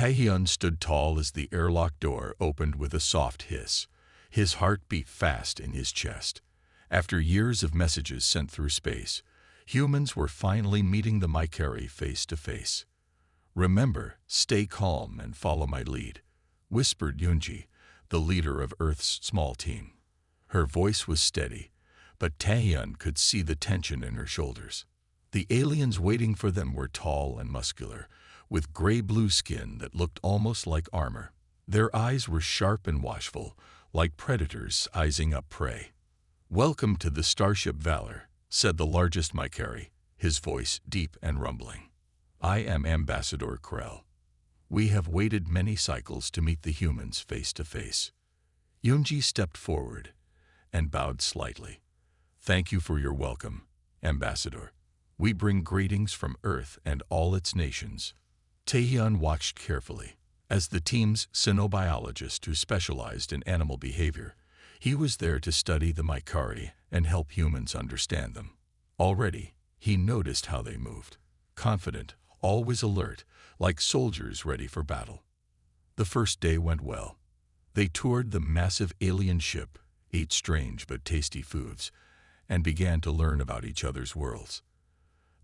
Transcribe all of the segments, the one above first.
Taehyun stood tall as the airlock door opened with a soft hiss. His heart beat fast in his chest. After years of messages sent through space, humans were finally meeting the Mycari face to face. "Remember, stay calm and follow my lead," whispered Yoonji, the leader of Earth's small team. Her voice was steady, but Taehyun could see the tension in her shoulders. The aliens waiting for them were tall and muscular, with gray-blue skin that looked almost like armor. Their eyes were sharp and watchful, like predators eyeing up prey. "Welcome to the Starship Valor," said the largest Mycari, his voice deep and rumbling. "I am Ambassador Krell. We have waited many cycles to meet the humans face to face." Yoonji stepped forward and bowed slightly. "Thank you for your welcome, Ambassador. We bring greetings from Earth and all its nations." Taehyun watched carefully. As the team's cynobiologist who specialized in animal behavior, he was there to study the Mycari and help humans understand them. Already, he noticed how they moved. Confident, always alert, like soldiers ready for battle. The first day went well. They toured the massive alien ship, ate strange but tasty foods, and began to learn about each other's worlds.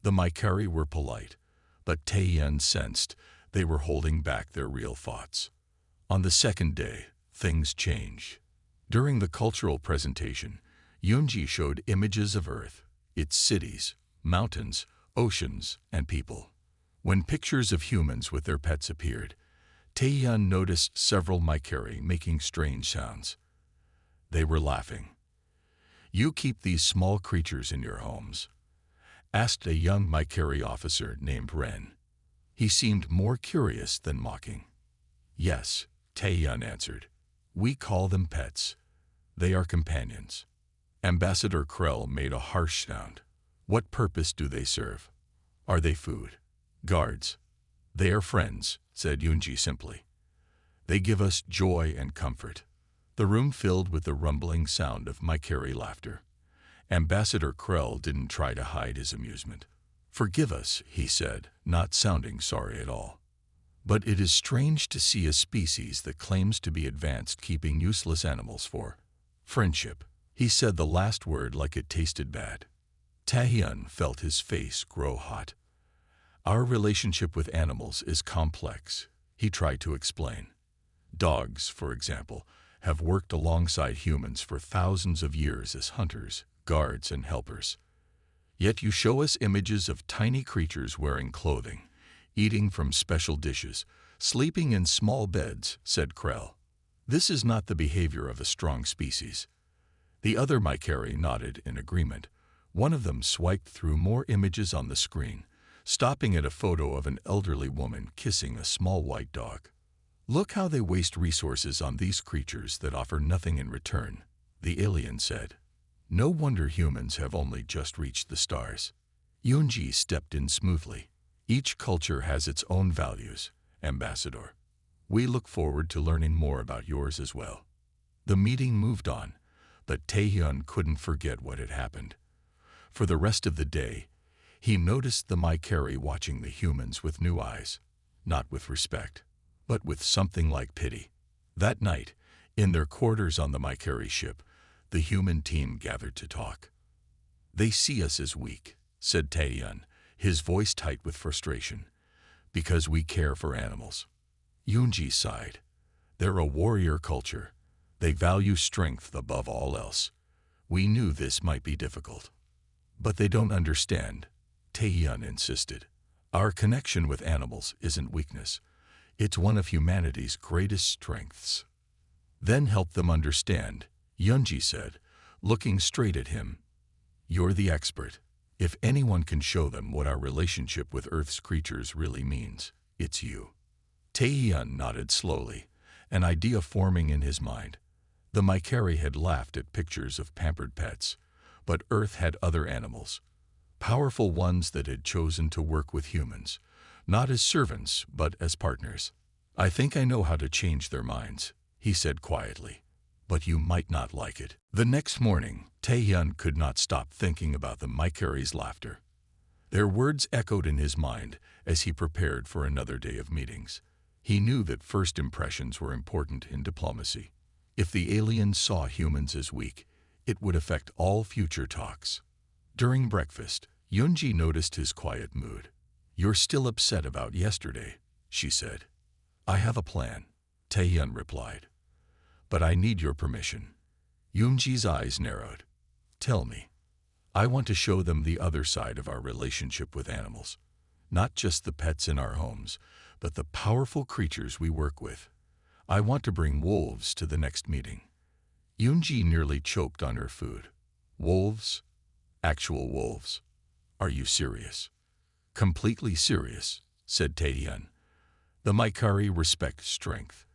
The Mycari were polite, but Taehyun sensed they were holding back their real thoughts. On the second day, things changed. During the cultural presentation, Yoonji showed images of Earth, its cities, mountains, oceans, and people. When pictures of humans with their pets appeared, Taehyun noticed several Mycari making strange sounds. They were laughing. "You keep these small creatures in your homes?" asked a young Mycari officer named Ren. He seemed more curious than mocking. "Yes," Taehyun answered. "We call them pets. They are companions." Ambassador Krell made a harsh sound. "What purpose do they serve? Are they food? Guards?" "They are friends," said Yoonji simply. "They give us joy and comfort." The room filled with the rumbling sound of Mycari laughter. Ambassador Krell didn't try to hide his amusement. "Forgive us," he said, not sounding sorry at all. "But it is strange to see a species that claims to be advanced keeping useless animals for friendship." He said the last word like it tasted bad. Taehyun felt his face grow hot. "Our relationship with animals is complex," he tried to explain. "Dogs, for example, have worked alongside humans for thousands of years as hunters, guards, and helpers. Yet you show us images of tiny creatures wearing clothing, eating from special dishes, sleeping in small beds," said Krell. "This is not the behavior of a strong species." The other Mycari nodded in agreement. One of them swiped through more images on the screen, stopping at a photo of an elderly woman kissing a small white dog. "Look how they waste resources on these creatures that offer nothing in return," the alien said. "No wonder humans have only just reached the stars." Yoonji stepped in smoothly. "Each culture has its own values, Ambassador. We look forward to learning more about yours as well." The meeting moved on, but Taehyun couldn't forget what had happened. For the rest of the day, he noticed the Mycari watching the humans with new eyes, not with respect, but with something like pity. That night, in their quarters on the Mycari ship, the human team gathered to talk. "They see us as weak," said Taehyun, his voice tight with frustration, "because we care for animals." Yoonji sighed. "They're a warrior culture. They value strength above all else. We knew this might be difficult." "But they don't understand," Taehyun insisted. "Our connection with animals isn't weakness. It's one of humanity's greatest strengths." "Then help them understand," Yoonji said, looking straight at him. "You're the expert. If anyone can show them what our relationship with Earth's creatures really means, it's you." Taehyun nodded slowly, an idea forming in his mind. The Mycari had laughed at pictures of pampered pets, but Earth had other animals, powerful ones that had chosen to work with humans, not as servants but as partners. "I think I know how to change their minds," he said quietly. "But you might not like it." The next morning, Taehyun could not stop thinking about the Mycari's laughter. Their words echoed in his mind as he prepared for another day of meetings. He knew that first impressions were important in diplomacy. If the aliens saw humans as weak, it would affect all future talks. During breakfast, Yunji noticed his quiet mood. "You're still upset about yesterday," she said. "I have a plan," Taehyun replied. "But I need your permission." Yunji's eyes narrowed. "Tell me." "I want to show them the other side of our relationship with animals. Not just the pets in our homes, but the powerful creatures we work with. I want to bring wolves to the next meeting." Yunji nearly choked on her food. "Wolves? Actual wolves? Are you serious?" "Completely serious," said Taehyun. "The Maikari respect strength.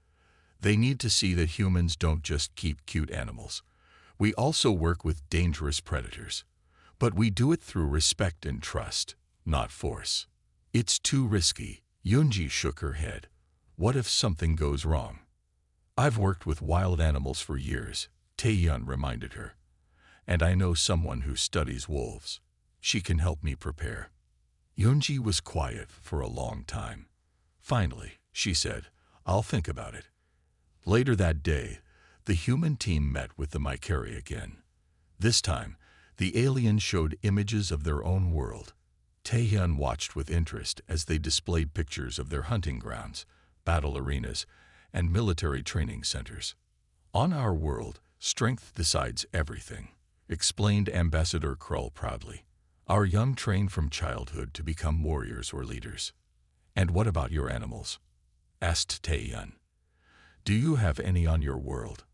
They need to see that humans don't just keep cute animals. We also work with dangerous predators. But we do it through respect and trust, not force." "It's too risky." Yunji shook her head. "What if something goes wrong?" "I've worked with wild animals for years," Taehyun reminded her. "And I know someone who studies wolves. She can help me prepare." Yunji was quiet for a long time. Finally, she said, "I'll think about it." Later that day, the human team met with the Maikari again. This time, the aliens showed images of their own world. Taehyun watched with interest as they displayed pictures of their hunting grounds, battle arenas, and military training centers. "On our world, strength decides everything," explained Ambassador Krull proudly. "Our young train from childhood to become warriors or leaders." "And what about your animals?" asked Taehyun. "Do you have any on your world?"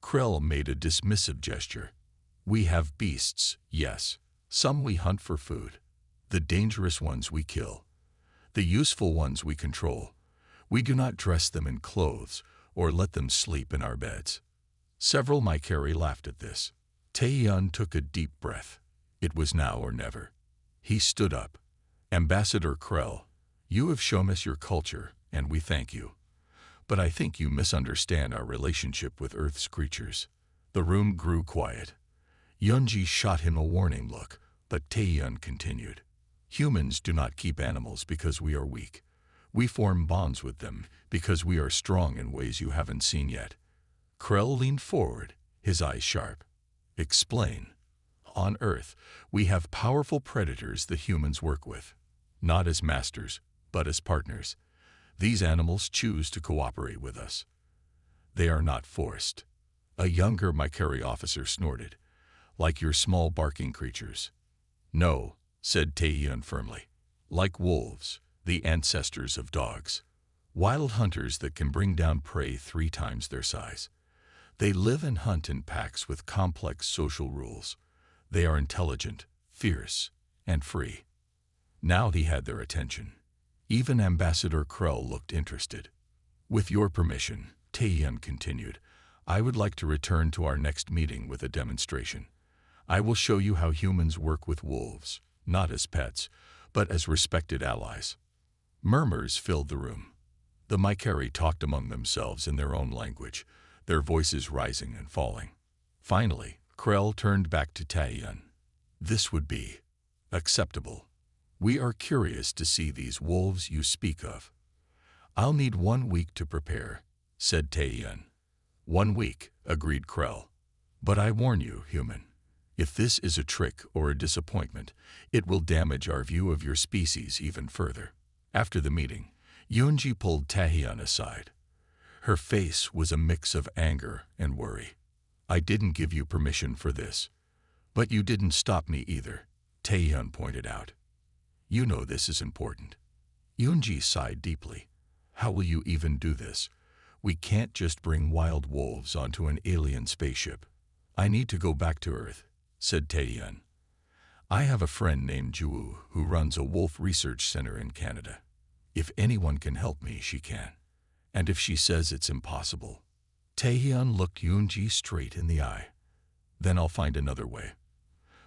Krell made a dismissive gesture. "We have beasts, yes. Some we hunt for food. The dangerous ones we kill. The useful ones we control. We do not dress them in clothes or let them sleep in our beds." Several Maikari laughed at this. Taehyun took a deep breath. It was now or never. He stood up. "Ambassador Krell, you have shown us your culture, and we thank you. But I think you misunderstand our relationship with Earth's creatures." The room grew quiet. Yunji shot him a warning look, but Taehyun continued. "Humans do not keep animals because we are weak. We form bonds with them because we are strong in ways you haven't seen yet." Krell leaned forward, his eyes sharp. "Explain." "On Earth, we have powerful predators the humans work with. Not as masters, but as partners. These animals choose to cooperate with us. They are not forced." A younger Maikari officer snorted. "Like your small barking creatures." "No," said Taehyun firmly. "Like wolves, the ancestors of dogs. Wild hunters that can bring down prey 3 times their size. They live and hunt in packs with complex social rules. They are intelligent, fierce, and free." Now he had their attention. Even Ambassador Krell looked interested. "With your permission," Taehyun continued, "I would like to return to our next meeting with a demonstration. I will show you how humans work with wolves, not as pets, but as respected allies." Murmurs filled the room. The Maikari talked among themselves in their own language, their voices rising and falling. Finally, Krell turned back to Taehyun. "This would be acceptable. We are curious to see these wolves you speak of." "I'll need 1 week to prepare," said Taehyun. 1 week, agreed Krell. "But I warn you, human, if this is a trick or a disappointment, it will damage our view of your species even further." After the meeting, Yunji pulled Taehyun aside. Her face was a mix of anger and worry. "I didn't give you permission for this. But you didn't stop me either," Taehyun pointed out. "You know this is important." Yunji sighed deeply. "How will you even do this? We can't just bring wild wolves onto an alien spaceship." "I need to go back to Earth," said Taehyun. "I have a friend named Ju who runs a wolf research center in Canada. If anyone can help me, she can. And if she says it's impossible..." Taehyun looked Yunji straight in the eye. "Then I'll find another way.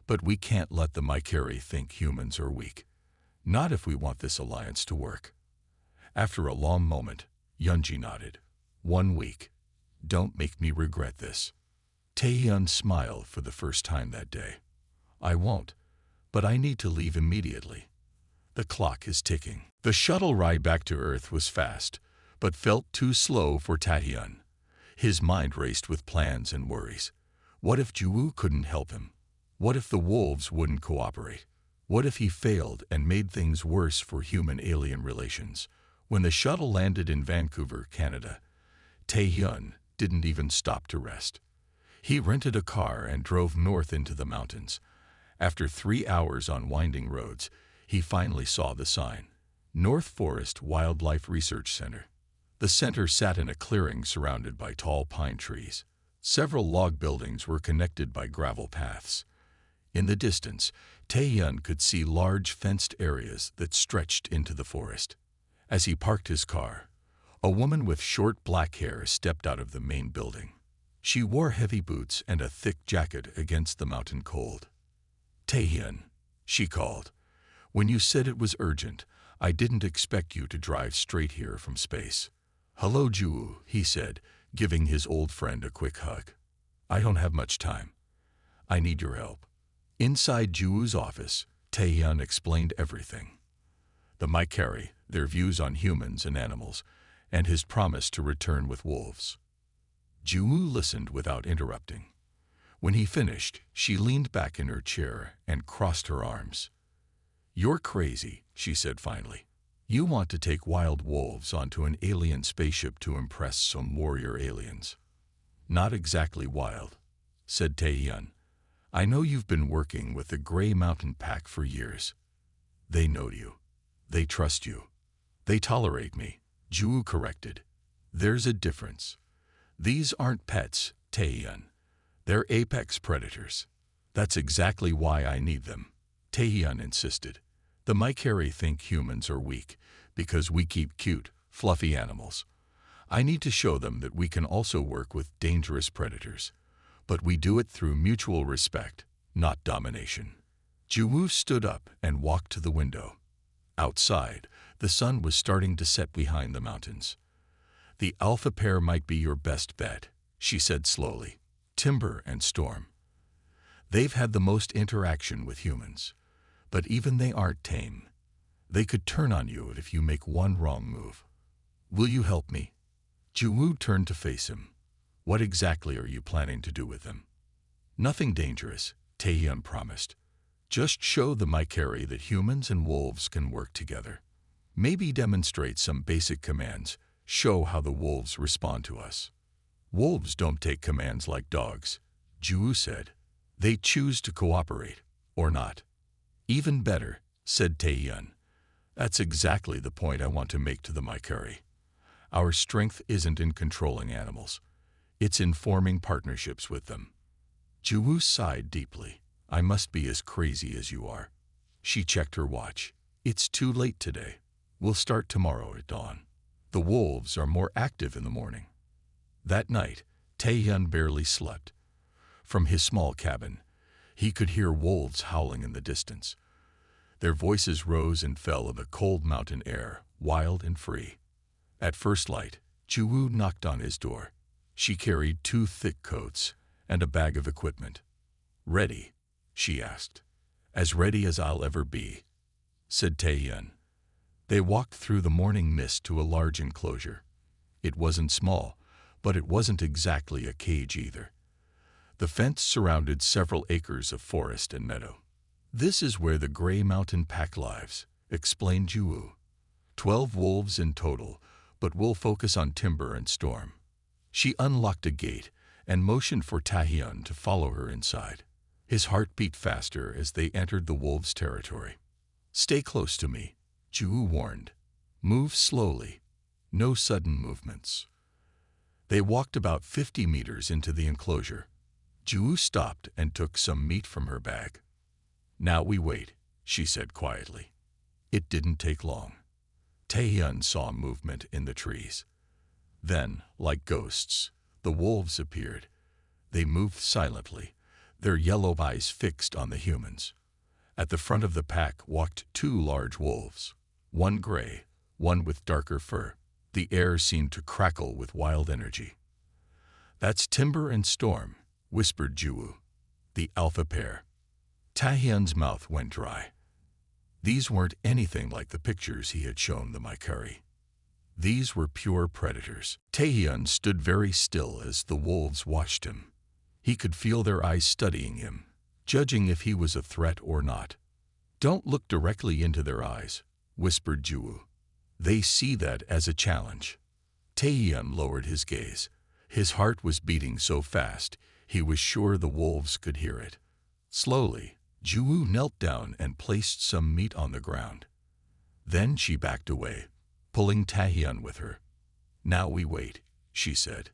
But we can't let the Maikari think humans are weak. Not if we want this alliance to work." After a long moment, Yunji nodded. 1 week. Don't make me regret this." Taehyun smiled for the first time that day. "I won't, but I need to leave immediately. The clock is ticking." The shuttle ride back to Earth was fast, but felt too slow for Taehyun. His mind raced with plans and worries. What if Juwoo couldn't help him? What if the wolves wouldn't cooperate? What if he failed and made things worse for human-alien relations? When the shuttle landed in Vancouver, Canada, Taehyun didn't even stop to rest. He rented a car and drove north into the mountains. After 3 hours on winding roads, he finally saw the sign. North Forest Wildlife Research Center. The center sat in a clearing surrounded by tall pine trees. Several log buildings were connected by gravel paths. In the distance, Taehyun could see large fenced areas that stretched into the forest. As he parked his car, a woman with short black hair stepped out of the main building. She wore heavy boots and a thick jacket against the mountain cold. "Taehyun," she called. "When you said it was urgent, I didn't expect you to drive straight here from space." "Hello, Juwoo," he said, giving his old friend a quick hug. "I don't have much time. I need your help." Inside Juwoo's office, Taehyun explained everything. The Mycari, their views on humans and animals, and his promise to return with wolves. Juwoo listened without interrupting. When he finished, she leaned back in her chair and crossed her arms. "You're crazy," she said finally. "You want to take wild wolves onto an alien spaceship to impress some warrior aliens." "Not exactly wild," said Taehyun. "I know you've been working with the Grey Mountain Pack for years. They know you. They trust you. They tolerate me," Juwoo corrected. "There's a difference. These aren't pets, Taehyun. They're apex predators. That's exactly why I need them," Taehyun insisted. "The Mycari think humans are weak because we keep cute, fluffy animals. I need to show them that we can also work with dangerous predators. But we do it through mutual respect, not domination." Juwoo stood up and walked to the window. Outside, the sun was starting to set behind the mountains. "The alpha pair might be your best bet," she said slowly. "Timber and Storm. They've had the most interaction with humans, but even they aren't tame. They could turn on you if you make one wrong move. Will you help me?" Juwoo turned to face him. "What exactly are you planning to do with them?" "Nothing dangerous," Taehyun promised. "Just show the Mycari that humans and wolves can work together. Maybe demonstrate some basic commands, show how the wolves respond to us." "Wolves don't take commands like dogs," Juwoo said. "They choose to cooperate, or not." "Even better," said Taehyun. "That's exactly the point I want to make to the Mycari. Our strength isn't in controlling animals. It's in forming partnerships with them." Juwoo sighed deeply. "I must be as crazy as you are." She checked her watch. "It's too late today. We'll start tomorrow at dawn. The wolves are more active in the morning." That night, Taehyun barely slept. From his small cabin, he could hear wolves howling in the distance. Their voices rose and fell in the cold mountain air, wild and free. At first light, Juwoo knocked on his door. She carried 2 thick coats and a bag of equipment. "Ready?" she asked. "As ready as I'll ever be," said Taehyun. They walked through the morning mist to a large enclosure. It wasn't small, but it wasn't exactly a cage either. The fence surrounded several acres of forest and meadow. "This is where the Grey Mountain Pack lives," explained Juwoo. 12 wolves in total, but we'll focus on Timber and Storm." She unlocked a gate and motioned for Taehyun to follow her inside. His heart beat faster as they entered the wolves' territory. "Stay close to me," Juwoo warned. "Move slowly. No sudden movements." They walked about 50 meters into the enclosure. Juwoo stopped and took some meat from her bag. "Now we wait," she said quietly. It didn't take long. Taehyun saw movement in the trees. Then, like ghosts, the wolves appeared. They moved silently, their yellow eyes fixed on the humans. At the front of the pack walked 2 large wolves, one gray, one with darker fur. The air seemed to crackle with wild energy. "That's Timber and Storm," whispered Juwoo. "The alpha pair." Taehyun's mouth went dry. These weren't anything like the pictures he had shown the Mycari. These were pure predators. Taehyun stood very still as the wolves watched him. He could feel their eyes studying him, judging if he was a threat or not. "Don't look directly into their eyes," whispered Juwoo. "They see that as a challenge." Taehyun lowered his gaze. His heart was beating so fast, he was sure the wolves could hear it. Slowly, Juwoo knelt down and placed some meat on the ground. Then she backed away, pulling Taehyun with her. "Now we wait," she said.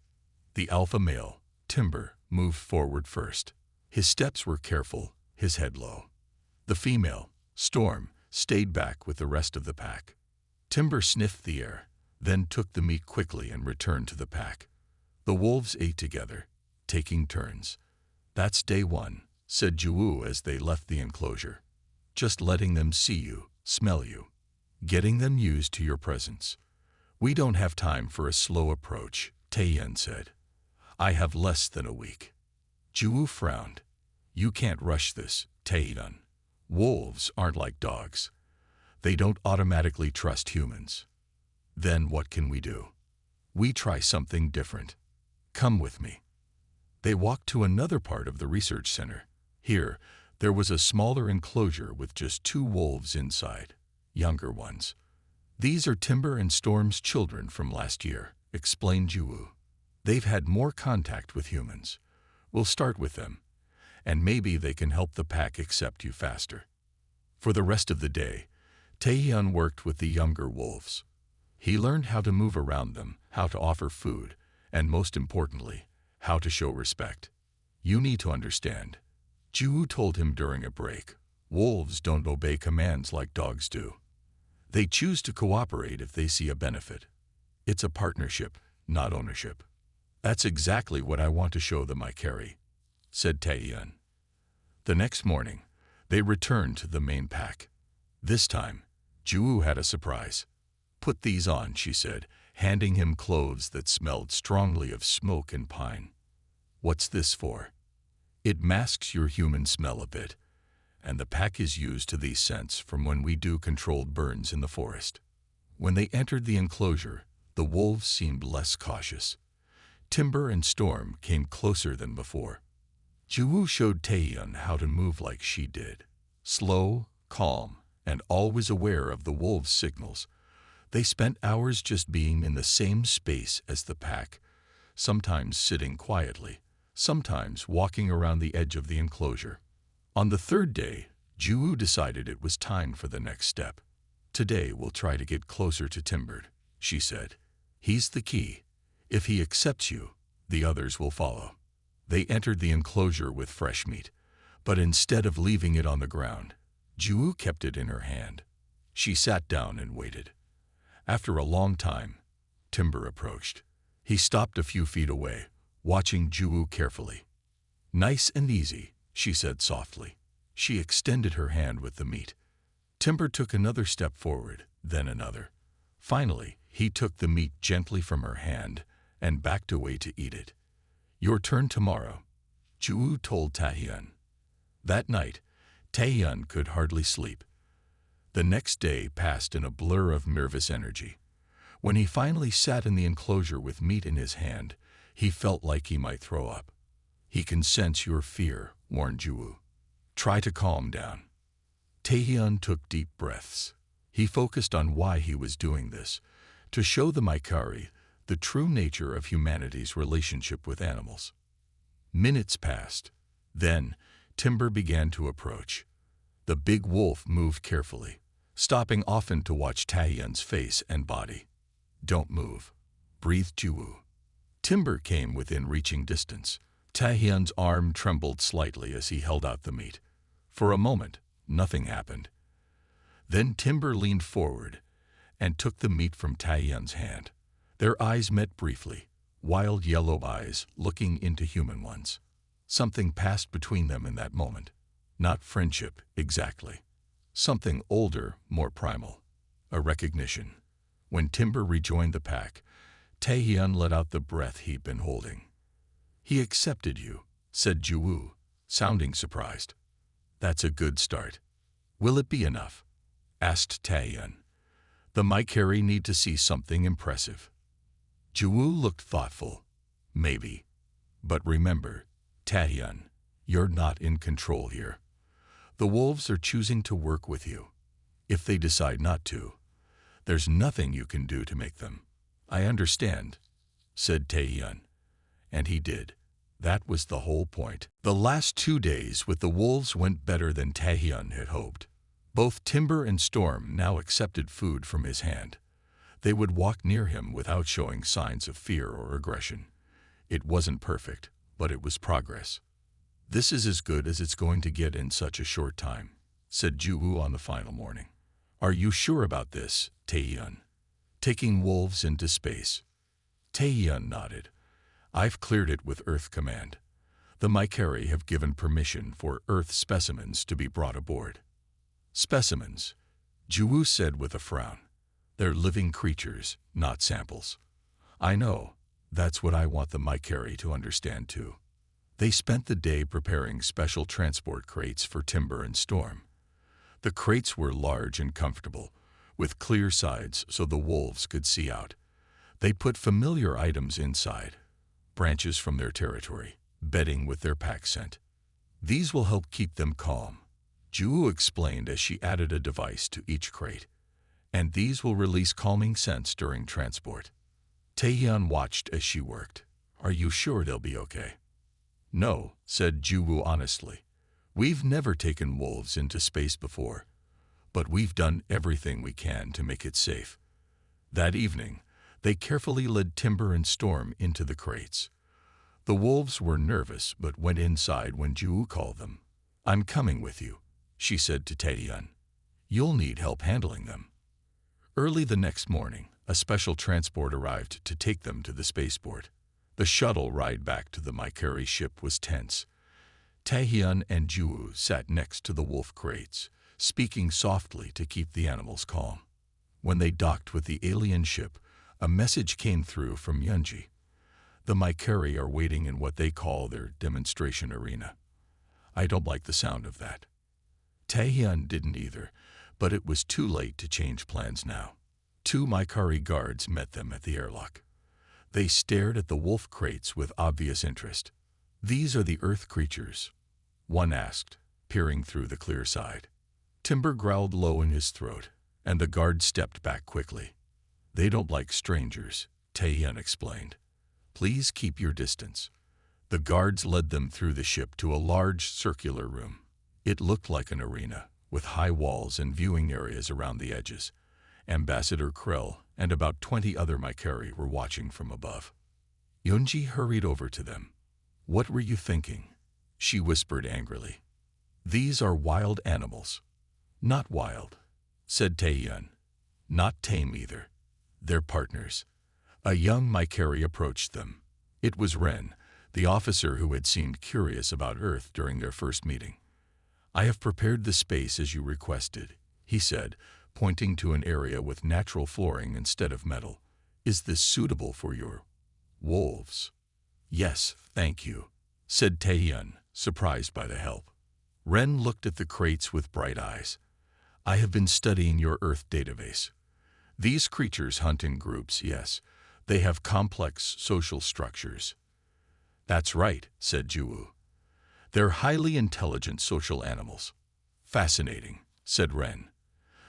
The alpha male, Timber, moved forward first. His steps were careful, his head low. The female, Storm, stayed back with the rest of the pack. Timber sniffed the air, then took the meat quickly and returned to the pack. The wolves ate together, taking turns. "That's day one," said Juwoo as they left the enclosure. "Just letting them see you, smell you, getting them used to your presence. We don't have time for a slow approach," Taehyun said. "I have less than a week." Juwoo frowned. "You can't rush this, Taehyun. Wolves aren't like dogs. They don't automatically trust humans." "Then what can we do?" "We try something different. Come with me." They walked to another part of the research center. Here, there was a smaller enclosure with just 2 wolves inside, younger ones. "These are Timber and Storm's children from last year," explained Juwoo. "They've had more contact with humans. We'll start with them, and maybe they can help the pack accept you faster." For the rest of the day, Taehyun worked with the younger wolves. He learned how to move around them, how to offer food, and most importantly, how to show respect. "You need to understand," Juwoo told him during a break. "Wolves don't obey commands like dogs do. They choose to cooperate if they see a benefit. It's a partnership, not ownership." "That's exactly what I want to show them I carry," said Taehyun. The next morning, they returned to the main pack. This time, Juwoo had a surprise. "Put these on," she said, handing him clothes that smelled strongly of smoke and pine. "What's this for?" "It masks your human smell a bit, and the pack is used to these scents from when we do controlled burns in the forest." When they entered the enclosure, the wolves seemed less cautious. Timber and Storm came closer than before. Juwoo showed Taehyun how to move like she did. Slow, calm, and always aware of the wolves' signals. They spent hours just being in the same space as the pack, sometimes sitting quietly, sometimes walking around the edge of the enclosure. On the third day, Juwoo decided it was time for the next step. "Today we'll try to get closer to Timber," she said. "He's the key. If he accepts you, the others will follow." They entered the enclosure with fresh meat, but instead of leaving it on the ground, Juwoo kept it in her hand. She sat down and waited. After a long time, Timber approached. He stopped a few feet away, watching Juwoo carefully. "Nice and easy," she said softly. She extended her hand with the meat. Timber took another step forward, then another. Finally, he took the meat gently from her hand and backed away to eat it. "Your turn tomorrow," Juwoo told Taehyun. That night, Taehyun could hardly sleep. The next day passed in a blur of nervous energy. When he finally sat in the enclosure with meat in his hand, he felt like he might throw up. "He can sense your fear," warned Juwoo. "Try to calm down." Taehyun took deep breaths. He focused on why he was doing this, to show the Maikari the true nature of humanity's relationship with animals. Minutes passed. Then, Timber began to approach. The big wolf moved carefully, stopping often to watch Taehyun's face and body. "Don't move," breathed Juwoo. Timber came within reaching distance. Taehyun's arm trembled slightly as he held out the meat. For a moment, nothing happened. Then Timber leaned forward and took the meat from Taehyun's hand. Their eyes met briefly, wild yellow eyes looking into human ones. Something passed between them in that moment. Not friendship, exactly. Something older, more primal. A recognition. When Timber rejoined the pack, Taehyun let out the breath he'd been holding. "He accepted you," said Juwoo, sounding surprised. "That's a good start." "Will it be enough?" asked Taehyun. The Maikari need to see something impressive. Juwu looked thoughtful. Maybe. But remember, Taehyun, you're not in control here. The wolves are choosing to work with you. If they decide not to, there's nothing you can do to make them. I understand, said Taehyun. And he did. That was the whole point. The last 2 days with the wolves went better than Taehyun had hoped. Both Timber and Storm now accepted food from his hand. They would walk near him without showing signs of fear or aggression. It wasn't perfect, but it was progress. This is as good as it's going to get in such a short time, said Juwu on the final morning. Are you sure about this, Taehyun? Taking wolves into space? Taehyun nodded. I've cleared it with Earth Command. The Maikari have given permission for Earth specimens to be brought aboard. Specimens, Juwu said with a frown. They're living creatures, not samples. I know. That's what I want the Maikari to understand too. They spent the day preparing special transport crates for Timber and Storm. The crates were large and comfortable, with clear sides so the wolves could see out. They put familiar items inside, branches from their territory, bedding with their pack scent. These will help keep them calm, Juwu explained as she added a device to each crate. And these will release calming scents during transport. Taehyun watched as she worked. Are you sure they'll be okay? No, said Juwu honestly. We've never taken wolves into space before, but we've done everything we can to make it safe. That evening, they carefully led Timber and Storm into the crates. The wolves were nervous but went inside when Juwu called them. I'm coming with you, she said to Taehyun. You'll need help handling them. Early the next morning, a special transport arrived to take them to the spaceport. The shuttle ride back to the Maikari ship was tense. Taehyun and Juwu sat next to the wolf crates, speaking softly to keep the animals calm. When they docked with the alien ship, a message came through from Yunji. The Maikari are waiting in what they call their demonstration arena. I don't like the sound of that. Taehyun didn't either, but it was too late to change plans now. 2 Maikari guards met them at the airlock. They stared at the wolf crates with obvious interest. These are the Earth creatures, one asked, peering through the clear side. Timber growled low in his throat, and the guard stepped back quickly. They don't like strangers, Taehyun explained. Please keep your distance. The guards led them through the ship to a large circular room. It looked like an arena, with high walls and viewing areas around the edges. Ambassador Krell and about 20 other Maikari were watching from above. Yunji hurried over to them. What were you thinking? She whispered angrily. These are wild animals. Not wild, said Taehyun. Not tame either. They're partners. A young Maikari approached them. It was Ren, the officer who had seemed curious about Earth during their first meeting. I have prepared the space as you requested, he said, pointing to an area with natural flooring instead of metal. Is this suitable for your wolves? Yes, thank you, said Taehyun, surprised by the help. Ren looked at the crates with bright eyes. I have been studying your Earth database. These creatures hunt in groups, yes. They have complex social structures. That's right, said Juwu. They're highly intelligent social animals. Fascinating, said Ren.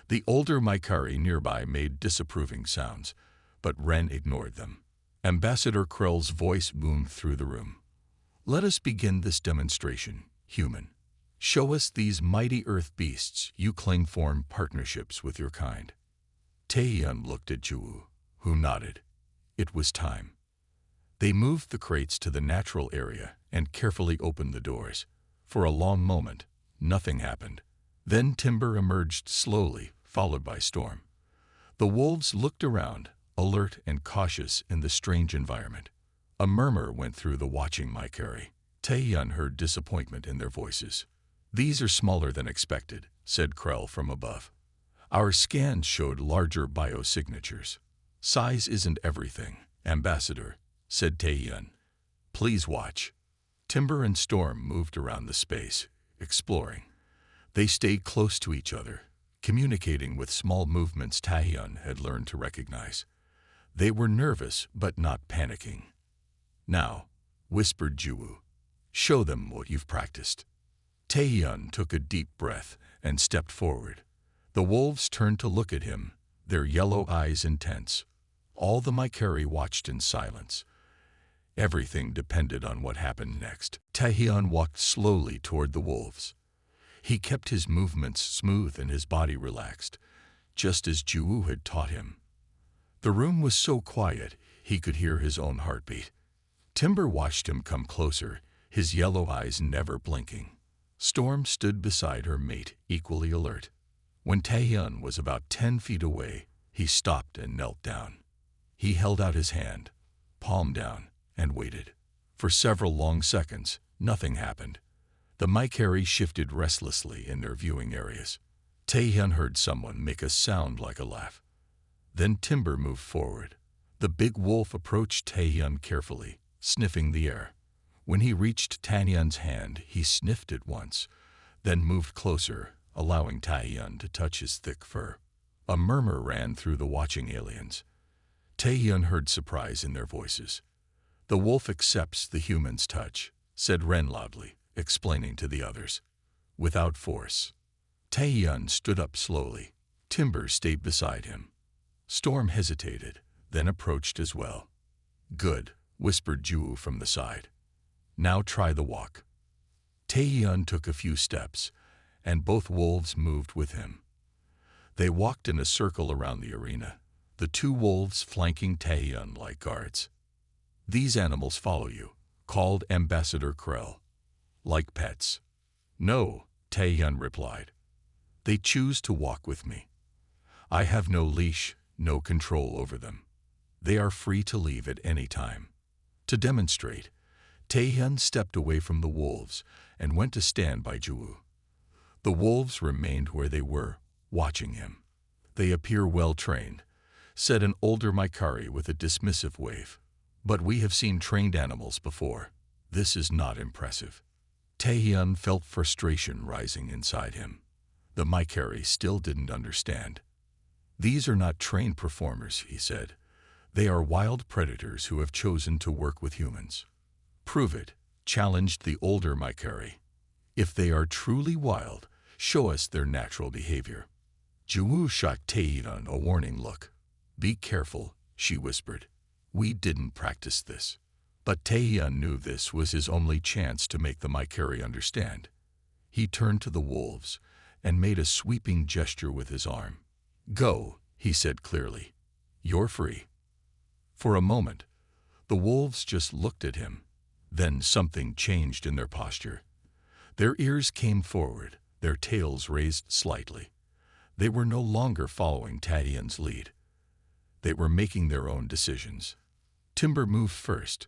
The older Maikari nearby made disapproving sounds, but Ren ignored them. Ambassador Krell's voice boomed through the room. Let us begin this demonstration, human. Show us these mighty Earth beasts you claim form partnerships with your kind. Taehyun looked at Juwu, who nodded. It was time. They moved the crates to the natural area and carefully opened the doors. For a long moment, nothing happened. Then Timber emerged slowly, followed by Storm. The wolves looked around, alert and cautious in the strange environment. A murmur went through the watching Maikari. Taehyun heard disappointment in their voices. These are smaller than expected, said Krell from above. Our scans showed larger biosignatures. Size isn't everything, Ambassador, said Taehyun. Please watch. Timber and Storm moved around the space, exploring. They stayed close to each other, communicating with small movements Taehyun had learned to recognize. They were nervous but not panicking. "Now," whispered Juwoo, "show them what you've practiced." Taehyun took a deep breath and stepped forward. The wolves turned to look at him, their yellow eyes intense. All the Mycari watched in silence. Everything depended on what happened next. Taehyun walked slowly toward the wolves. He kept his movements smooth and his body relaxed, just as Juwoo had taught him. The room was so quiet he could hear his own heartbeat. Timber watched him come closer, his yellow eyes never blinking. Storm stood beside her mate, equally alert. When Taehyun was about 10 feet away, he stopped and knelt down. He held out his hand, palm down, and waited. For several long seconds, nothing happened. The Mycari shifted restlessly in their viewing areas. Taehyun heard someone make a sound like a laugh. Then Timber moved forward. The big wolf approached Taehyun carefully, sniffing the air. When he reached Taehyun's hand, he sniffed it once, then moved closer, allowing Taehyun to touch his thick fur. A murmur ran through the watching aliens. Taehyun heard surprise in their voices. "The wolf accepts the human's touch," said Ren loudly, explaining to the others. "Without force." Taehyun stood up slowly. Timber stayed beside him. Storm hesitated, then approached as well. "Good," whispered Juwoo from the side. "Now try the walk." Taehyun took a few steps, and both wolves moved with him. They walked in a circle around the arena, the two wolves flanking Taehyun like guards. "These animals follow you," called Ambassador Krell. "Like pets?" "No," Taehyun replied. "They choose to walk with me. I have no leash, no control over them. They are free to leave at any time." To demonstrate, Taehyun stepped away from the wolves and went to stand by Juwoo. The wolves remained where they were, watching him. "They appear well-trained," said an older Mycari with a dismissive wave. "But we have seen trained animals before. This is not impressive." Taehyun felt frustration rising inside him. The Mycari still didn't understand. "These are not trained performers," he said. "They are wild predators who have chosen to work with humans." "Prove it," challenged the older Mycari. "If they are truly wild, show us their natural behavior." Juwoo shot Taehyun a warning look. "Be careful," she whispered. "We didn't practice this." But Taehyun knew this was his only chance to make the Mycari understand. He turned to the wolves and made a sweeping gesture with his arm. "Go," he said clearly. "You're free." For a moment, the wolves just looked at him. Then something changed in their posture. Their ears came forward, their tails raised slightly. They were no longer following Taehyun's lead. They were making their own decisions. Timber moved first,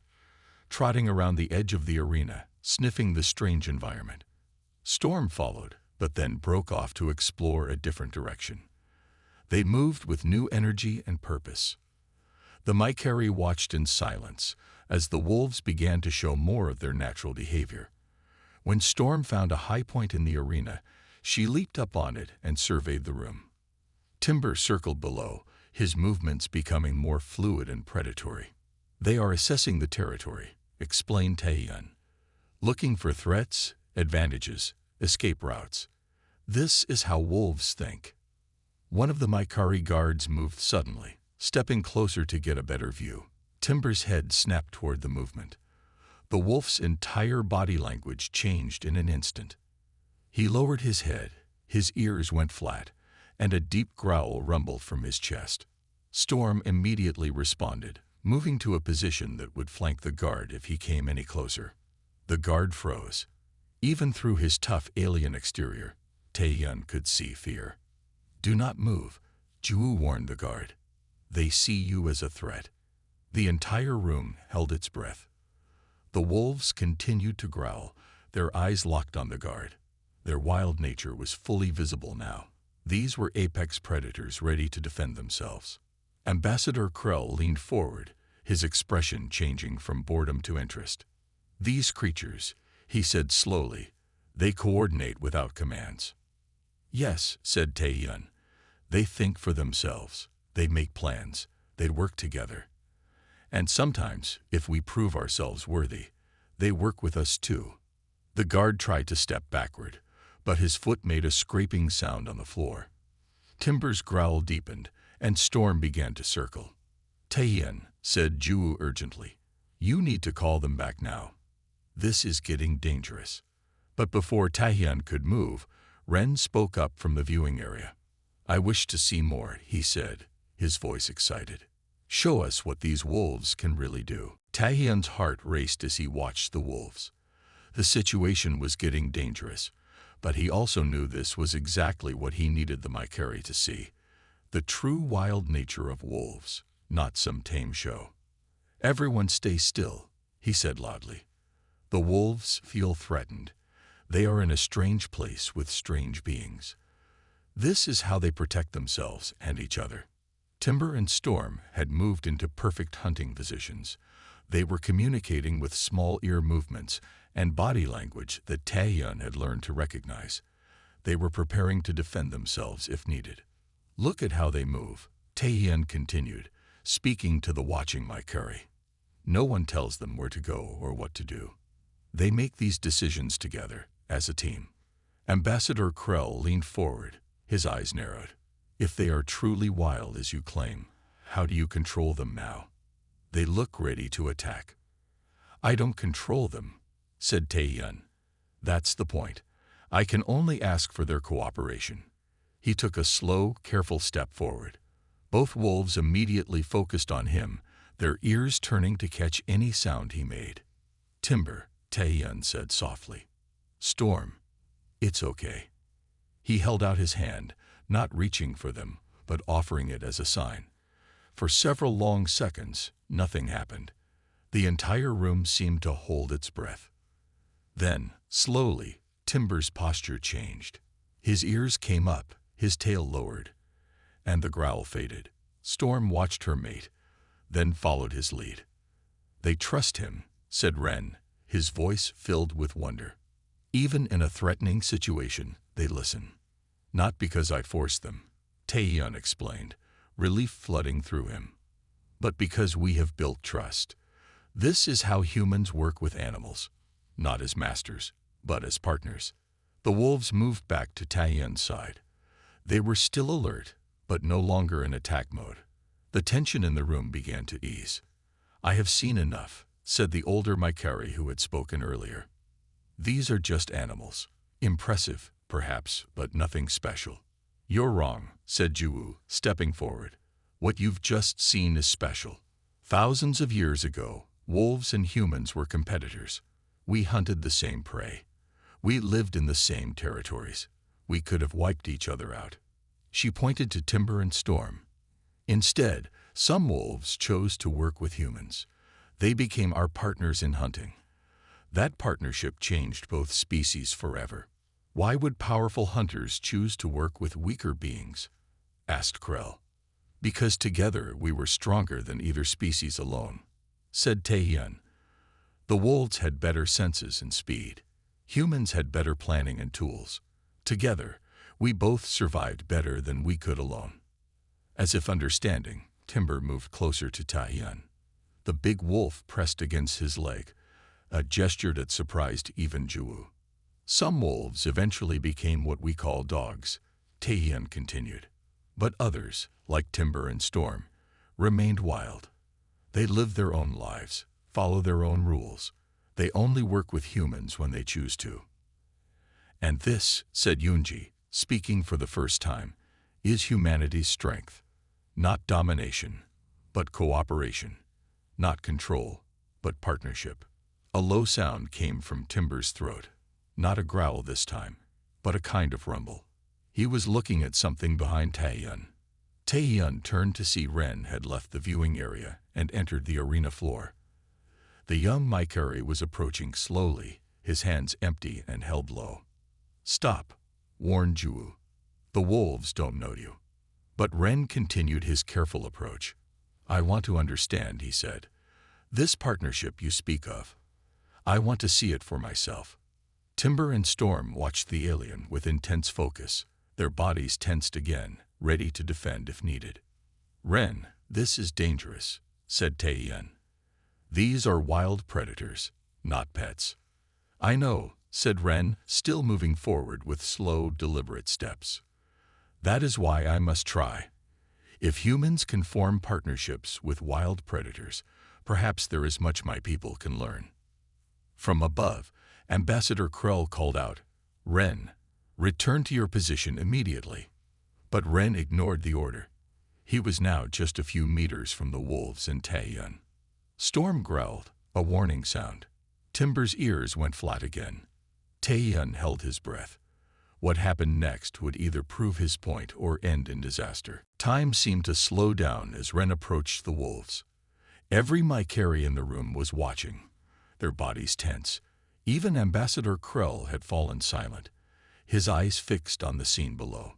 trotting around the edge of the arena, sniffing the strange environment. Storm followed, but then broke off to explore a different direction. They moved with new energy and purpose. The Mycari watched in silence as the wolves began to show more of their natural behavior. When Storm found a high point in the arena, she leaped up on it and surveyed the room. Timber circled below, his movements becoming more fluid and predatory. "They are assessing the territory," explained Taehyun. "Looking for threats, advantages, escape routes. This is how wolves think." One of the Mycari guards moved suddenly, stepping closer to get a better view. Timber's head snapped toward the movement. The wolf's entire body language changed in an instant. He lowered his head, his ears went flat, and a deep growl rumbled from his chest. Storm immediately responded, moving to a position that would flank the guard if he came any closer. The guard froze. Even through his tough alien exterior, Taehyun could see fear. "Do not move," Juwoo warned the guard. "They see you as a threat." The entire room held its breath. The wolves continued to growl, their eyes locked on the guard. Their wild nature was fully visible now. These were apex predators ready to defend themselves. Ambassador Krell leaned forward, his expression changing from boredom to interest. "These creatures," he said slowly, "they coordinate without commands. Yes, said Taehyun. They think for themselves. They make plans. They work together. And sometimes, if we prove ourselves worthy, they work with us too. The guard tried to step backward, but his foot made a scraping sound on the floor. Timber's growl deepened, and Storm began to circle. Taehyun, said Ju urgently, you need to call them back now. This is getting dangerous. But before Taehyun could move, Ren spoke up from the viewing area. I wish to see more, he said, his voice excited. Show us what these wolves can really do. Taehyun's heart raced as he watched the wolves. The situation was getting dangerous, but he also knew this was exactly what he needed the Maikari to see. The true wild nature of wolves, not some tame show. Everyone stay still, he said loudly. The wolves feel threatened. They are in a strange place with strange beings. This is how they protect themselves and each other. Timber and Storm had moved into perfect hunting positions. They were communicating with small ear movements and body language that Taehyun had learned to recognize. They were preparing to defend themselves if needed. Look at how they move, Taehyun continued, speaking to the watching Maikari. No one tells them where to go or what to do. They make these decisions together, as a team. Ambassador Krell leaned forward, his eyes narrowed. If they are truly wild as you claim, how do you control them now? They look ready to attack. I don't control them, said Taehyun. That's the point. I can only ask for their cooperation. He took a slow, careful step forward. Both wolves immediately focused on him, their ears turning to catch any sound he made. Timber, Taehyun said softly. Storm, it's okay. He held out his hand, not reaching for them, but offering it as a sign. For several long seconds, nothing happened. The entire room seemed to hold its breath. Then, slowly, Timber's posture changed. His ears came up, his tail lowered, and the growl faded. Storm watched her mate, then followed his lead. They trust him, said Ren, his voice filled with wonder. Even in a threatening situation, they listen. Not because I forced them, Taehyun explained, relief flooding through him. But because we have built trust. This is how humans work with animals, not as masters, but as partners. The wolves moved back to Taehyun's side. They were still alert, but no longer in attack mode. The tension in the room began to ease. I have seen enough, said the older Maikari who had spoken earlier. These are just animals. Impressive, perhaps, but nothing special. You're wrong, said Ju, stepping forward. What you've just seen is special. Thousands of years ago, wolves and humans were competitors. We hunted the same prey. We lived in the same territories. We could have wiped each other out. She pointed to Timber and Storm. Instead, some wolves chose to work with humans. They became our partners in hunting. That partnership changed both species forever. Why would powerful hunters choose to work with weaker beings? Asked Krell. Because together we were stronger than either species alone, said Taehyun. The wolves had better senses and speed. Humans had better planning and tools. Together, we both survived better than we could alone. As if understanding, Timber moved closer to Taehyun. The big wolf pressed against his leg, a gesture that surprised even Ju. Some wolves eventually became what we call dogs, Taehyun continued. But others, like Timber and Storm, remained wild. They live their own lives, follow their own rules. They only work with humans when they choose to. And this, said Yoonji, speaking for the first time, is humanity's strength. Not domination, but cooperation. Not control, but partnership. A low sound came from Timber's throat. Not a growl this time, but a kind of rumble. He was looking at something behind Taehyun. Taehyun turned to see Ren had left the viewing area and entered the arena floor. The young Maikari was approaching slowly, his hands empty and held low. Stop, warned Ju. The wolves don't know you. But Ren continued his careful approach. I want to understand, he said. This partnership you speak of. I want to see it for myself. Timber and Storm watched the alien with intense focus. Their bodies tensed again, ready to defend if needed. "Ren, this is dangerous," said Taeyeon. "These are wild predators, not pets." "I know," said Ren, still moving forward with slow, deliberate steps. "That is why I must try. If humans can form partnerships with wild predators, perhaps there is much my people can learn." From above, Ambassador Krell called out, "Ren, return to your position immediately." But Ren ignored the order. He was now just a few meters from the wolves and Taeyeon. Storm growled, a warning sound. Timber's ears went flat again. Taeyeon held his breath. What happened next would either prove his point or end in disaster. Time seemed to slow down as Ren approached the wolves. Every Mycari in the room was watching, their bodies tense. Even Ambassador Krell had fallen silent, his eyes fixed on the scene below.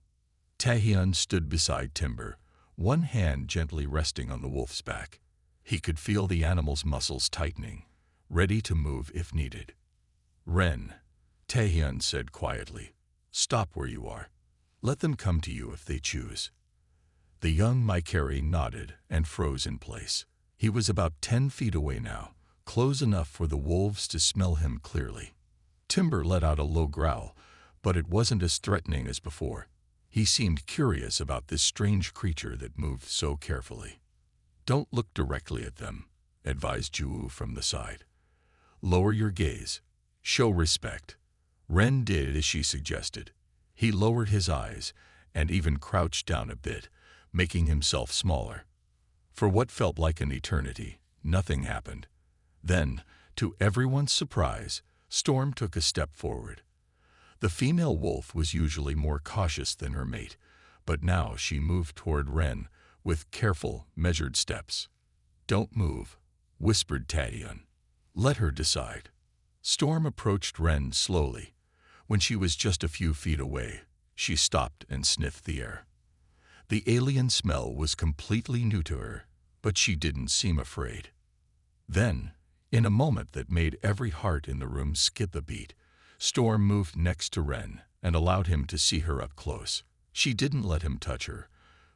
Taeyeon stood beside Timber, one hand gently resting on the wolf's back. He could feel the animal's muscles tightening, ready to move if needed. "Ren," Taeyeon said quietly, "stop where you are. Let them come to you if they choose." The young Mycari nodded and froze in place. He was about 10 feet away now, close enough for the wolves to smell him clearly. Timber let out a low growl, but it wasn't as threatening as before. He seemed curious about this strange creature that moved so carefully. "Don't look directly at them," advised Juwu from the side. "Lower your gaze. Show respect." Ren did as she suggested. He lowered his eyes and even crouched down a bit, making himself smaller. For what felt like an eternity, nothing happened. Then, to everyone's surprise, Storm took a step forward. The female wolf was usually more cautious than her mate, but now she moved toward Ren with careful, measured steps. "Don't move," whispered Taeyeon. "Let her decide." Storm approached Ren slowly. When she was just a few feet away, she stopped and sniffed the air. The alien smell was completely new to her, but she didn't seem afraid. Then, in a moment that made every heart in the room skip a beat, Storm moved next to Ren and allowed him to see her up close. She didn't let him touch her,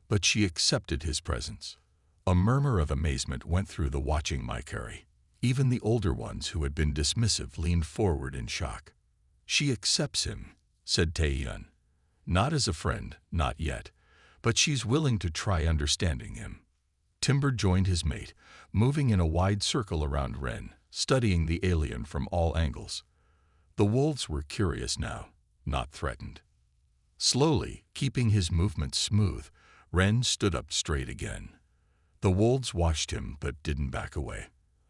but she accepted his presence. A murmur of amazement went through the watching Mycari. Even the older ones who had been dismissive leaned forward in shock. "She accepts him," said Taeyeon. "Not as a friend, not yet, but she's willing to try understanding him." Timber joined his mate, moving in a wide circle around Ren, studying the alien from all angles. The wolves were curious now, not threatened. Slowly, keeping his movements smooth, Ren stood up straight again. The wolves watched him but didn't back away.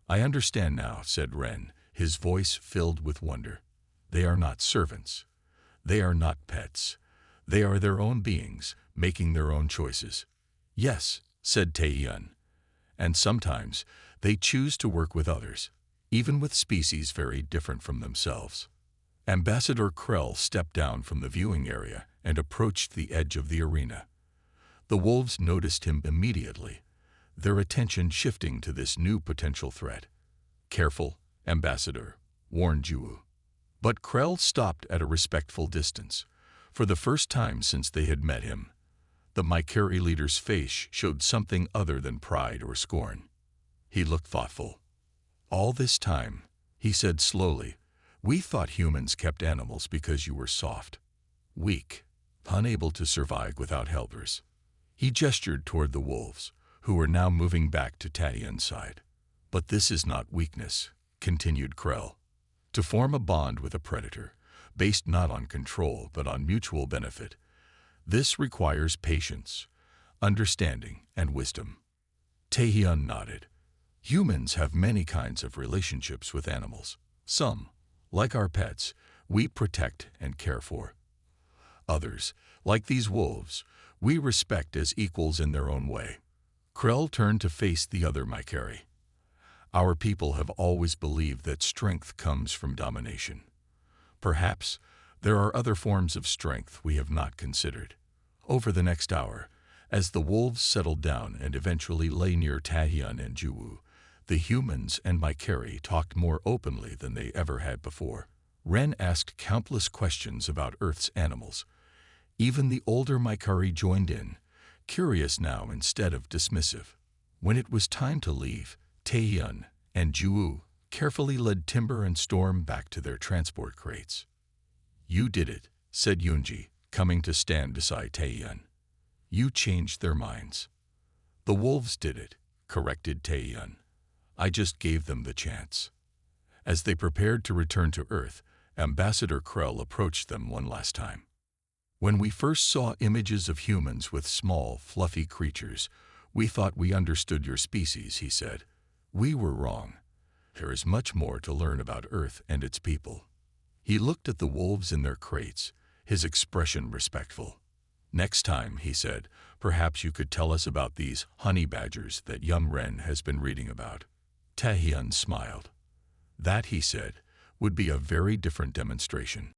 "I understand now," said Ren, his voice filled with wonder. "They are not servants. They are not pets. They are their own beings, making their own choices." "Yes," said Taeyeon. "And sometimes they choose to work with others, even with species very different from themselves." Ambassador Krell stepped down from the viewing area and approached the edge of the arena. The wolves noticed him immediately, their attention shifting to this new potential threat. "Careful, Ambassador," warned Juwu. But Krell stopped at a respectful distance. For the first time since they had met him, the Mycari leader's face showed something other than pride or scorn. He looked thoughtful. "All this time," he said slowly, "we thought humans kept animals because you were soft, weak, unable to survive without helpers." He gestured toward the wolves, who were now moving back to Taeyeon's side. "But this is not weakness," continued Krell. "To form a bond with a predator, based not on control but on mutual benefit, this requires patience, understanding, and wisdom." Taeyeon nodded. "Humans have many kinds of relationships with animals. Some, like our pets, we protect and care for. Others, like these wolves, we respect as equals in their own way." Krell turned to face the other Mycari. "Our people have always believed that strength comes from domination. Perhaps there are other forms of strength we have not considered." Over the next hour, as the wolves settled down and eventually lay near Taeyeon and Juwu, the humans and Mycari talked more openly than they ever had before. Ren asked countless questions about Earth's animals, Even the older Maikari joined in, curious now instead of dismissive. When it was time to leave, Taehyun and Juu carefully led Timber and Storm back to their transport crates. "You did it," said Yoonji, coming to stand beside Taehyun. "You changed their minds." "The wolves did it," corrected Taehyun. "I just gave them the chance." As they prepared to return to Earth, Ambassador Krell approached them one last time. "When we first saw images of humans with small, fluffy creatures, we thought we understood your species," he said. "We were wrong. There is much more to learn about Earth and its people." He looked at the wolves in their crates, his expression respectful. "Next time," he said, "perhaps you could tell us about these honey badgers that young Ren has been reading about." Taehyun smiled. "That," he said, "would be a very different demonstration."